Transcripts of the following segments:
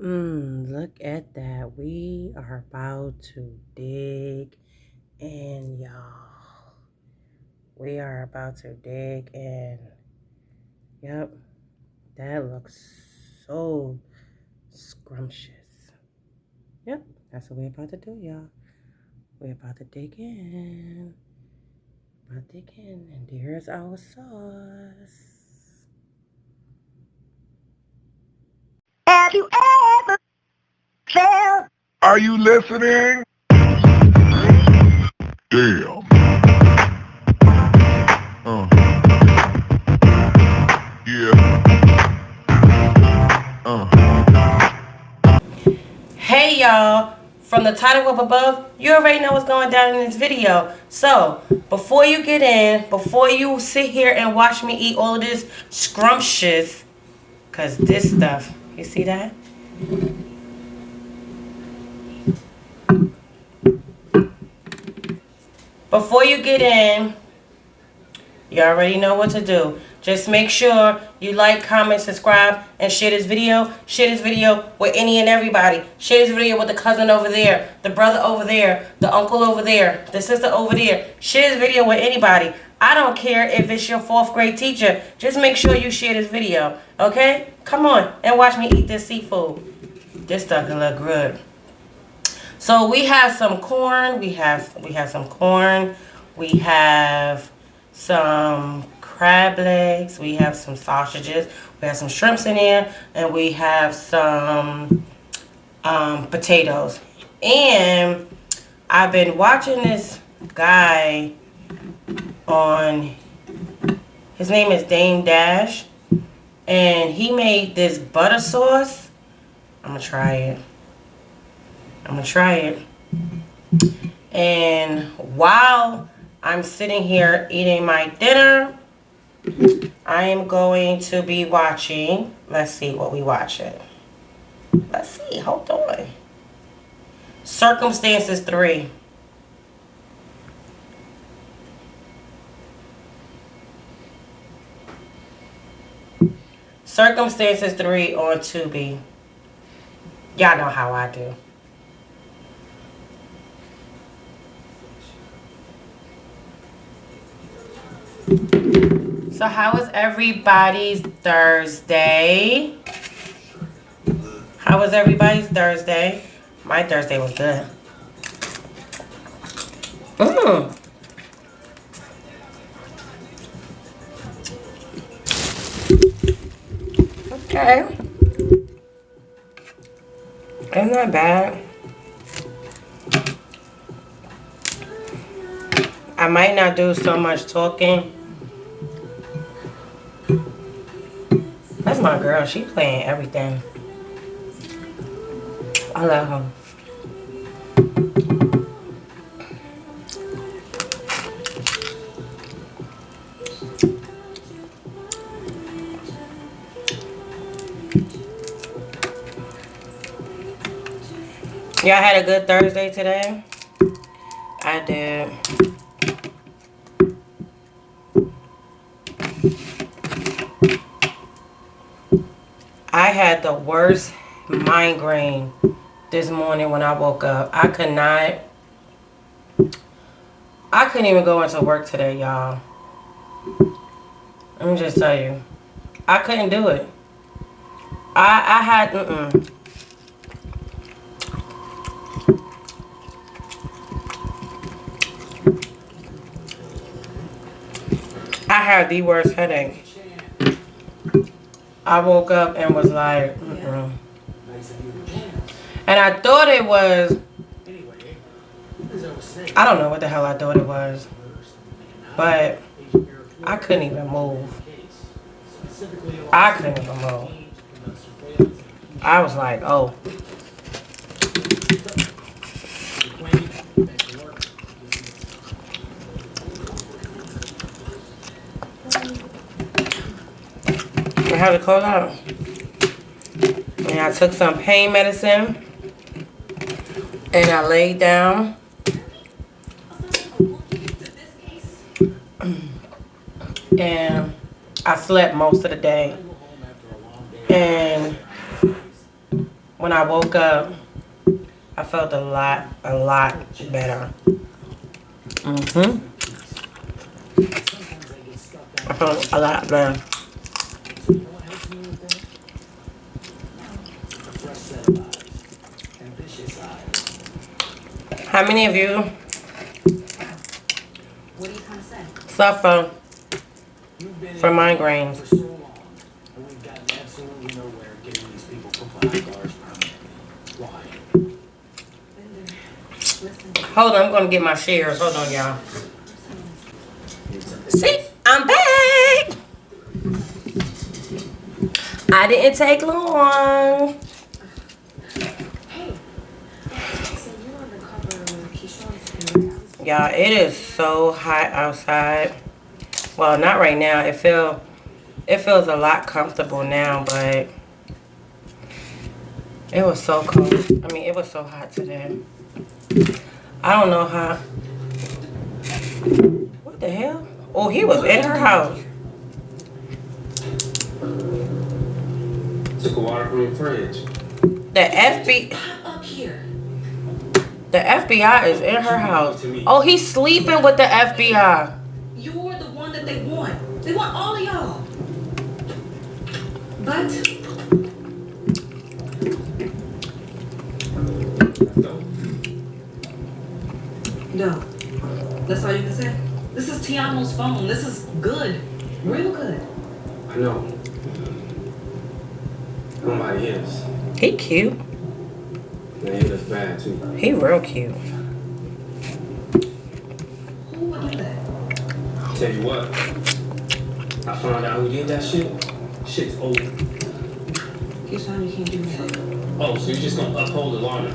Look at that. We are about to dig in, y'all. We are about to dig in. Yep, that looks so scrumptious. Yep, that's what we're about to do, y'all. We're about to dig in. About to dig in, and here's our sauce. Have you ever felt? Are you listening? Damn. Yeah. Hey y'all, from the title up above, you already know what's going down in this video. So, before you get in, before you sit here and watch me eat all of this scrumptious, because this stuff, you see that? Before you get in, you already know what to do. Just make sure you like, comment, subscribe, and share this video. Share this video with any and everybody. Share this video with the cousin over there, the brother over there, the uncle over there, the sister over there. Share this video with anybody. I don't care if it's your 4th grade teacher. Just make sure you share this video, okay? Come on and watch me eat this seafood. This stuff can look good. So we have some corn. We have some corn. We have some crab legs. We have some sausages. We have some shrimps in there, and we have some potatoes. And I've been watching this guy on. His name is DameDash, and he made this butter sauce. I'm gonna try it. And while I'm sitting here eating my dinner, I am going to be watching. Let's see what we watching. Let's see. Hold on. Circumstances 3. Circumstances 3 on Tubi. Y'all know how I do. So how was everybody's Thursday? How was everybody's Thursday? My Thursday was good. Okay. It's not bad. I might not do so much talking. That's my girl. She playing everything. I love her. Y'all had a good Thursday today? I did. I had the worst migraine this morning when I woke up. I couldn't even go into work today, y'all. Let me just tell you. I couldn't do it. I had, I had the worst headache. I woke up and was like, And I thought it was, I don't know what the hell I thought it was. But I couldn't even move. I couldn't even move. I was like, oh. I had to close out. And I took some pain medicine. And I laid down. And I slept most of the day. And when I woke up, I felt a lot better. I felt a lot better. How many of you suffer from migraines? Hold on, I'm gonna get my shares. Hold on, y'all. See, I'm back. I didn't take long. Y'all, it is so hot outside. Well, not right now. It feels a lot comfortable now, but it was so cold. I mean, it was so hot today. I don't know how. What the hell? Oh, he was in her house. Took a water from your fridge. The FBI is in her house. Oh, he's sleeping with the FBI. You're the one that they want. They want all of y'all. But no. That's all you can say? This is Tiamo's phone. This is good. Real good. I know. Nobody is. He cute. And he looks bad too. He real cute. Who would do that? Tell you what. I found out who did that shit. Shit's old. Keyshawn, you can't do that. Oh, so you're just gonna uphold the law now?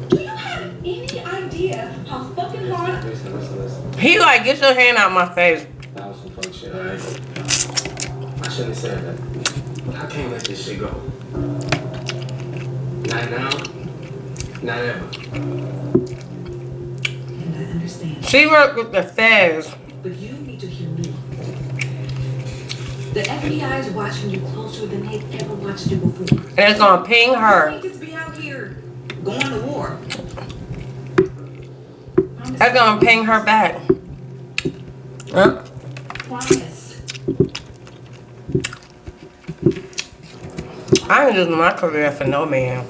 Do you have any idea how fucking hard? Listen. He like, get your hand out my face. That was some fuck shit, alright? I shouldn't have said that. I can't let this shit go. Not now. Not ever. And I understand. She worked with the feds. But you need to hear me. The FBI is watching you closer than they've ever watched you before. And it's gonna ping her. You can't just be out here going to war. That's gonna ping her back. Huh? Promise. I ain't losing my career for no man.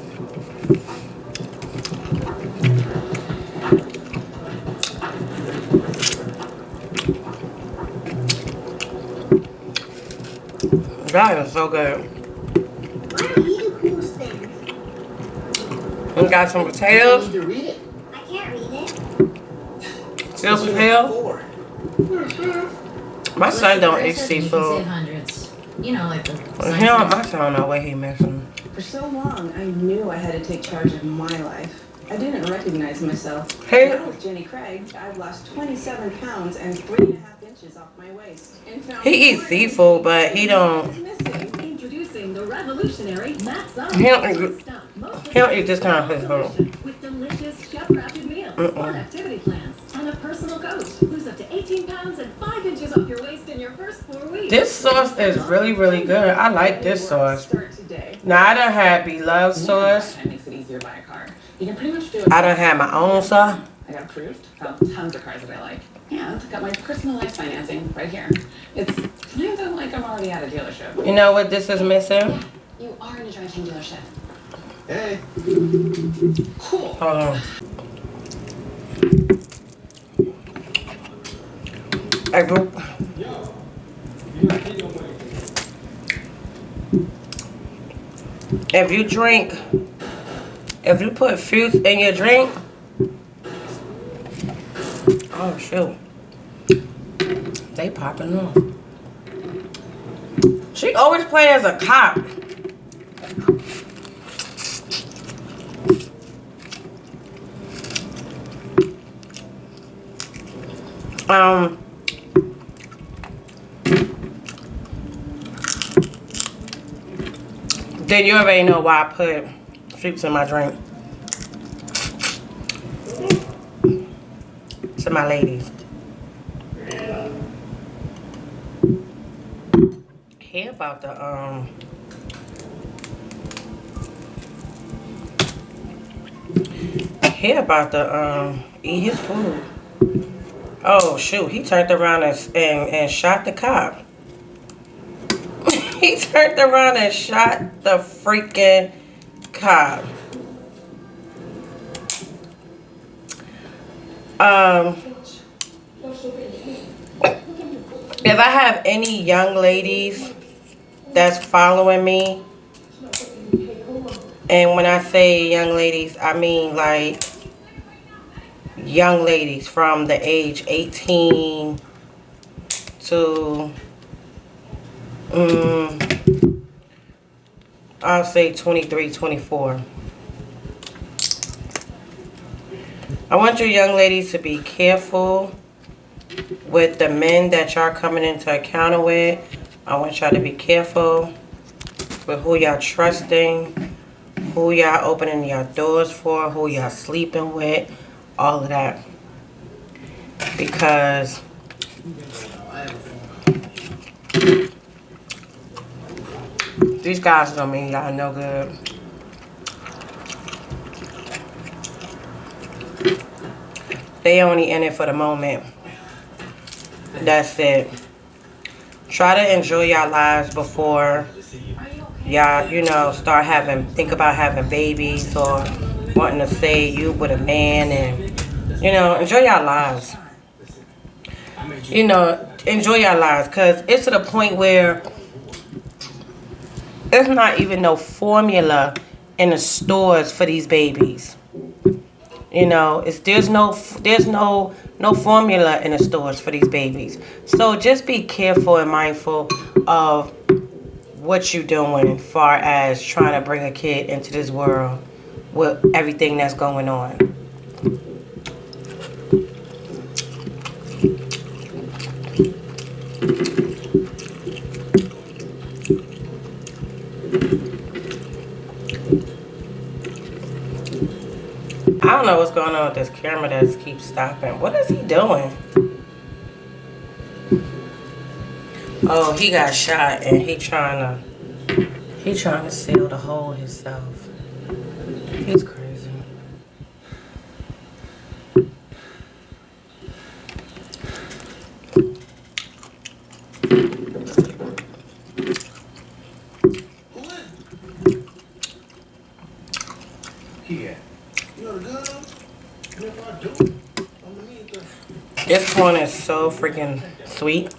That is so good. Why don't you do cool things? We got some potatoes. I can't read it. Still potato. My son don't eat You seafood. said hundreds. You know, like the. My son don't know what he missing. For so long, I knew I had to take charge of my life. I didn't recognize myself. Hey. Now with Jenny Craig, I've lost 27 pounds and 3.5 inches off my waist. And found He eats seafood, but he don't. Introducing the revolutionary Max Up. He don't eat this kind of food. With delicious chef-crafted meals, fun activity plans, and a personal coach. Lose up to 18 pounds and 5 inches off your waist in your first 4 weeks. This sauce is really, really good. I like this sauce. Start today. Now I done had beloved sauce. That makes it easier to buy a car. You can pretty much do it. I done had my own sauce. I got approved. Found tons of cars that I like. And got my personal life financing right here. It's kind of like I'm already at a dealership. You know what this is missing? You are in a drive-in dealership. Hey. Cool. Hold on. Hey, bro. If you put fruits in your drink, oh shoot, they popping off. She always play as a cop. Then you already know why I put fruits in my drink. To my ladies. Hear about the he about to eat his food. Oh shoot, he turned around and shot the cop. He turned around and shot the freaking cop. If I have any young ladies that's following me, and when I say young ladies, I mean like young ladies from the age 18 to I'll say 23, 24. I want you young ladies to be careful with the men that y'all coming into encounter with. I want y'all to be careful with who y'all trusting, who y'all opening y'all doors for, who y'all sleeping with, all of that. Because these guys don't mean y'all no good. They only in it for the moment. That's it. Try to enjoy y'all lives before y'all, you know, think about having babies or wanting to say you with a man, and, you know, enjoy y'all lives. You know, enjoy y'all lives, because it's to the point where there's not even no formula in the stores for these babies. You know, there's no formula in the stores for these babies. So just be careful and mindful of what you're doing as far as trying to bring a kid into this world with everything that's going on. I don't know what's going on with this camera that keeps stopping. What is he doing? Oh, he got shot and he trying to seal the hole himself. He's crazy. This corn is so freaking sweet.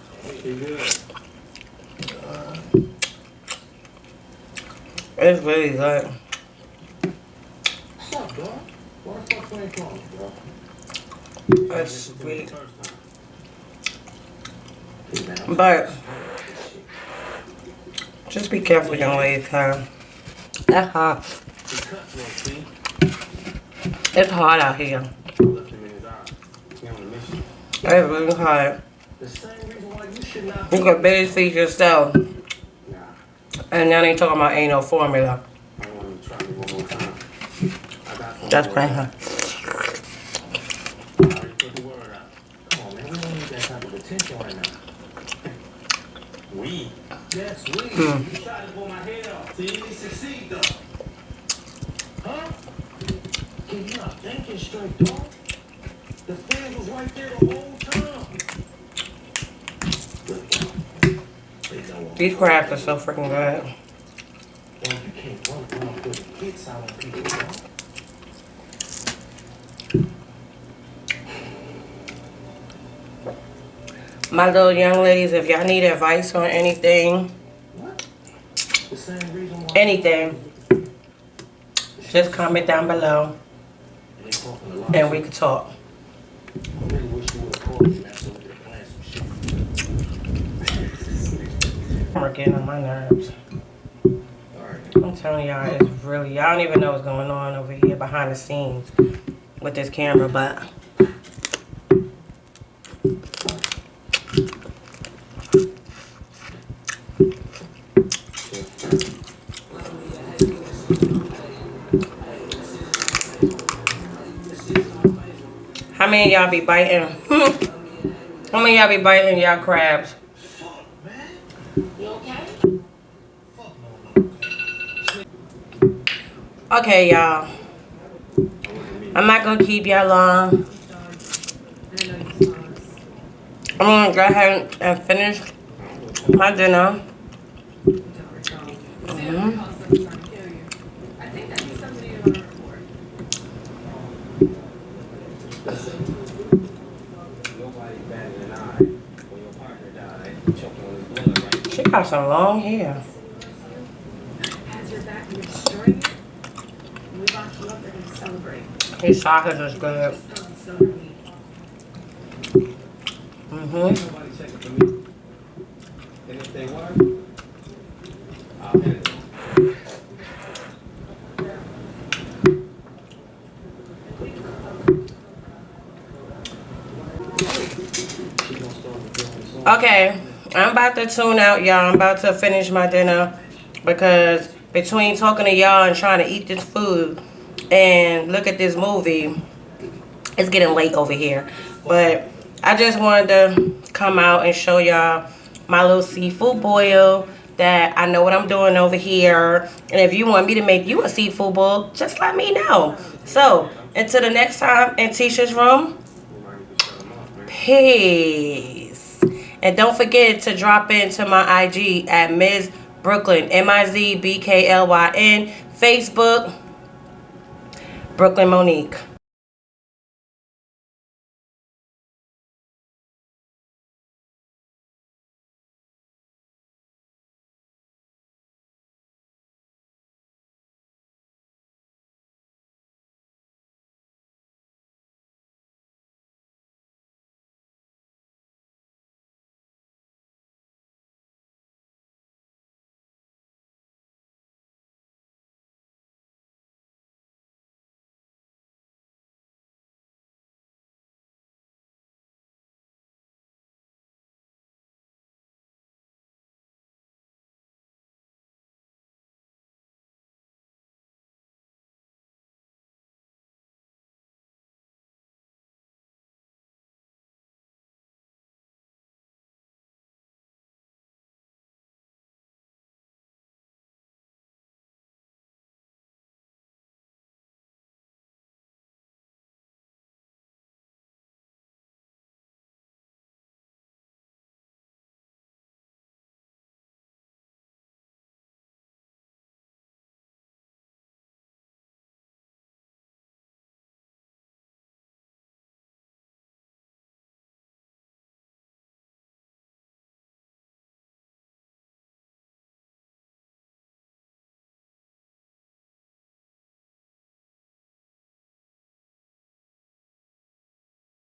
It's really good. It's sweet. But just be careful, young ladies, huh? That's hot. It's hot out here. It's really hot. You can barely feed yourself. And now they talking about ain't no formula. That's crazy. The fans was right there the whole time. These crabs are so freaking good. My little young ladies, if y'all need advice on anything, just comment down below and we can talk. I'm getting on my nerves. I'm telling y'all, it's really, y'all don't even know what's going on over here behind the scenes with this camera, but how many of y'all be biting? How many of y'all be biting y'all crabs? Okay, y'all. I'm not gonna keep y'all long. I'm gonna go ahead and finish my dinner. She got some long hair. His sausage is good. Nobody checking for me. And if they were, I'll handle it. Okay, I'm about to tune out, y'all. I'm about to finish my dinner because between talking to y'all and trying to eat this food and look at this movie, it's getting late over here. But I just wanted to come out and show y'all my little seafood boil that I know what I'm doing over here. And if you want me to make you a seafood boil, just let me know. So, until the next time in Tisha's room, peace. And don't forget to drop into my IG at MIZBKLYN, MIZBKLYN, Facebook, Brooklyn Monique.